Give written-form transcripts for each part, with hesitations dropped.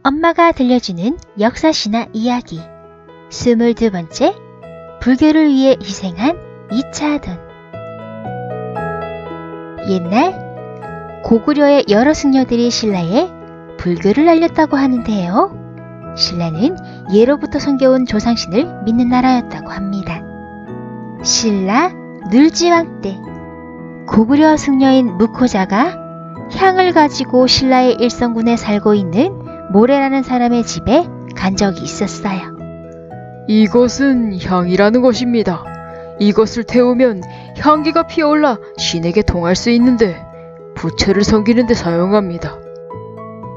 엄마가 들려주는 역사신화 이야기 22번째 불교를 위해 희생한 이차돈. 옛날 고구려의 여러 승려들이 신라에 불교를 알렸다고 하는데요. 신라는 예로부터 섬겨온 조상신을 믿는 나라였다고 합니다. 신라 늘지왕 때 고구려 승려인 무코자가 향을 가지고 신라의 일성군에 살고 있는 모래라는 사람의 집에 간 적이 있었어요. 이것은 향이라는 것입니다. 이것을 태우면 향기가 피어올라 신에게 통할 수 있는데 부처를 섬기는 데 사용합니다.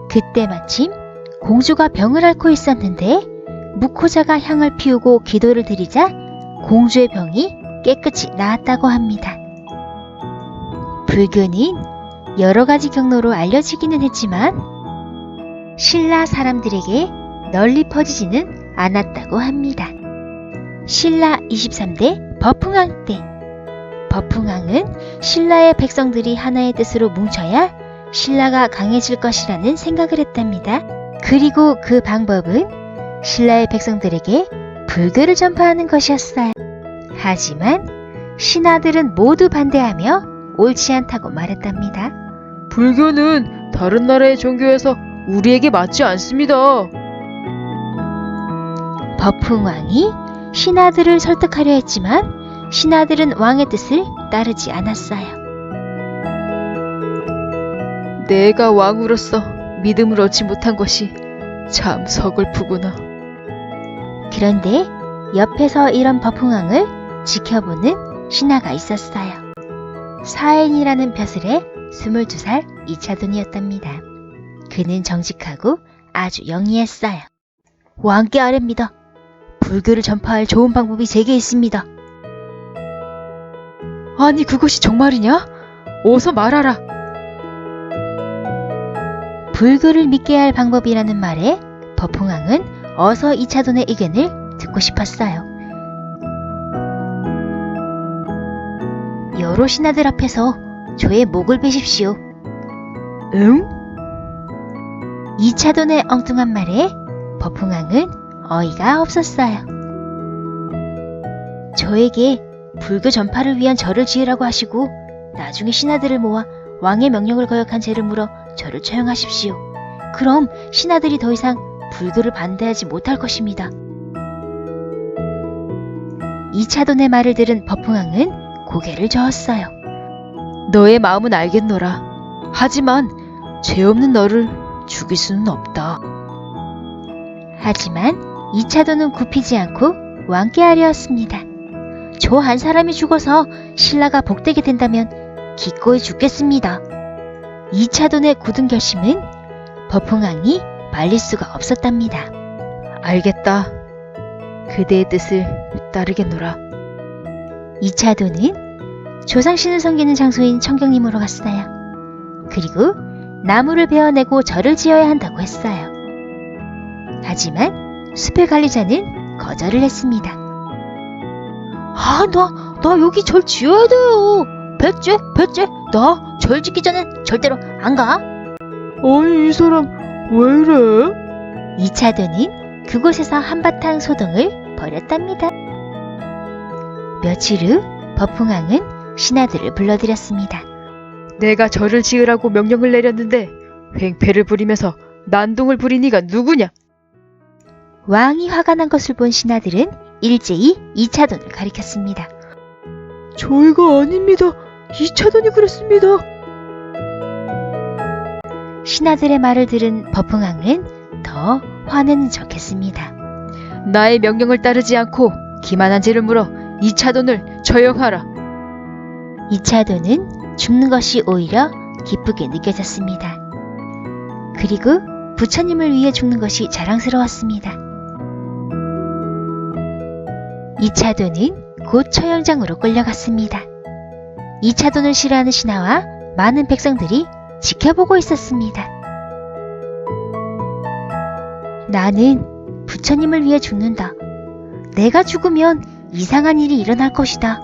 그때 마침 공주가 병을 앓고 있었는데 무코자가 향을 피우고 기도를 드리자 공주의 병이 깨끗이 나았다고 합니다. 불교는 여러 가지 경로로 알려지기는 했지만 신라 사람들에게 널리 퍼지지는 않았다고 합니다. 신라 23대 법흥왕 때 법흥왕은 신라의 백성들이 하나의 뜻으로 뭉쳐야 신라가 강해질 것이라는 생각을 했답니다. 그리고 그 방법은 신라의 백성들에게 불교를 전파하는 것이었어요. 하지만 신하들은 모두 반대하며 옳지 않다고 말했답니다. 불교는 다른 나라의 종교에서 우리에게 맞지 않습니다. 법흥왕이 신하들을 설득하려 했지만 신하들은 왕의 뜻을 따르지 않았어요. 내가 왕으로서 믿음을 얻지 못한 것이 참 서글프구나. 그런데 옆에서 이런 법흥왕을 지켜보는 신하가 있었어요. 사엔이라는 벼슬의 22살 이차돈이었답니다. 그는 정직하고 아주 영리했어요. 왕께 아뢰입니다. 불교를 전파할 좋은 방법이 제게 있습니다. 아니 그것이 정말이냐? 어서 말하라. 불교를 믿게 할 방법이라는 말에 법흥왕은 어서 이차돈의 의견을 듣고 싶었어요. 여러 신하들 앞에서 저의 목을 베십시오. 응? 이차돈의 엉뚱한 말에 법흥왕은 어이가 없었어요. 저에게 불교 전파를 위한 절을 지으라고 하시고 나중에 신하들을 모아 왕의 명령을 거역한 죄를 물어 저를 처형하십시오. 그럼 신하들이 더 이상 불교를 반대하지 못할 것입니다. 이차돈의 말을 들은 법흥왕은 고개를 저었어요. 너의 마음은 알겠노라. 하지만 죄 없는 너를 죽일 수는 없다. 하지만 이차돈은 굽히지 않고 왕께 아뢰었습니다. 저 한 사람이 죽어서 신라가 복되게 된다면 기꺼이 죽겠습니다. 이차돈의 굳은 결심은 법흥왕이 말릴 수가 없었답니다. 알겠다. 그대의 뜻을 따르겠노라. 이차돈은 조상신을 섬기는 장소인 청경림으로 갔어요. 그리고 나무를 베어내고 절을 지어야 한다고 했어요. 하지만 숲의 관리자는 거절을 했습니다. 나 여기 절 지어야 돼요. 백제, 나 절 짓기 전엔 절대로 안 가. 아니 이 사람 왜 이래? 이차돈은 그곳에서 한바탕 소동을 벌였답니다. 며칠 후 법흥왕은 신하들을 불러들였습니다. 내가 절을 지으라고 명령을 내렸는데 횡패를 부리면서 난동을 부린 이가 누구냐? 왕이 화가 난 것을 본 신하들은 일제히 이차돈을 가리켰습니다. 저희가 아닙니다. 이차돈이 그랬습니다. 신하들의 말을 들은 법흥왕은 더 화내는 척했습니다. 나의 명령을 따르지 않고 기만한 죄를 물어 이차돈을 처형하라. 이차돈은 죽는 것이 오히려 기쁘게 느껴졌습니다. 그리고 부처님을 위해 죽는 것이 자랑스러웠습니다. 이차돈은 곧 처형장으로 끌려갔습니다. 이차돈을 싫어하는 신하와 많은 백성들이 지켜보고 있었습니다. 나는 부처님을 위해 죽는다. 내가 죽으면 이상한 일이 일어날 것이다.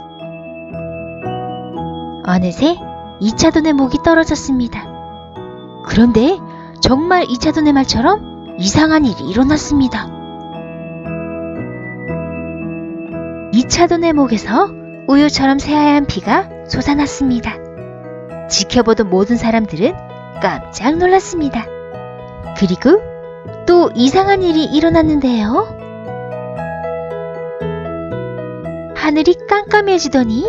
어느새 이차돈의 목이 떨어졌습니다. 그런데 정말 이차돈의 말처럼 이상한 일이 일어났습니다. 이차돈의 목에서 우유처럼 새하얀 피가 솟아났습니다. 지켜보던 모든 사람들은 깜짝 놀랐습니다. 그리고 또 이상한 일이 일어났는데요. 하늘이 깜깜해지더니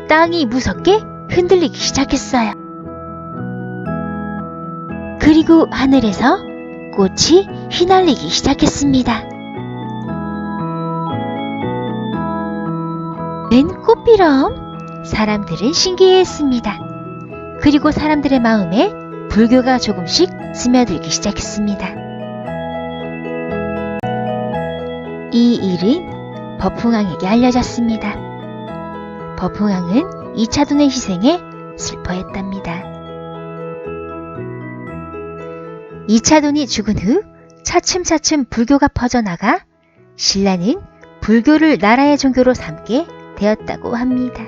땅이 무섭게 흔들리기 시작했어요. 그리고 하늘에서 꽃이 휘날리기 시작했습니다. 웬 꽃비럼? 사람들은 신기해했습니다. 그리고 사람들의 마음에 불교가 조금씩 스며들기 시작했습니다. 이 일은 버풍왕에게 알려졌습니다. 버풍왕은 이차돈의 희생에 슬퍼했답니다. 이차돈이 죽은 후 차츰차츰 불교가 퍼져나가 신라는 불교를 나라의 종교로 삼게 되었다고 합니다.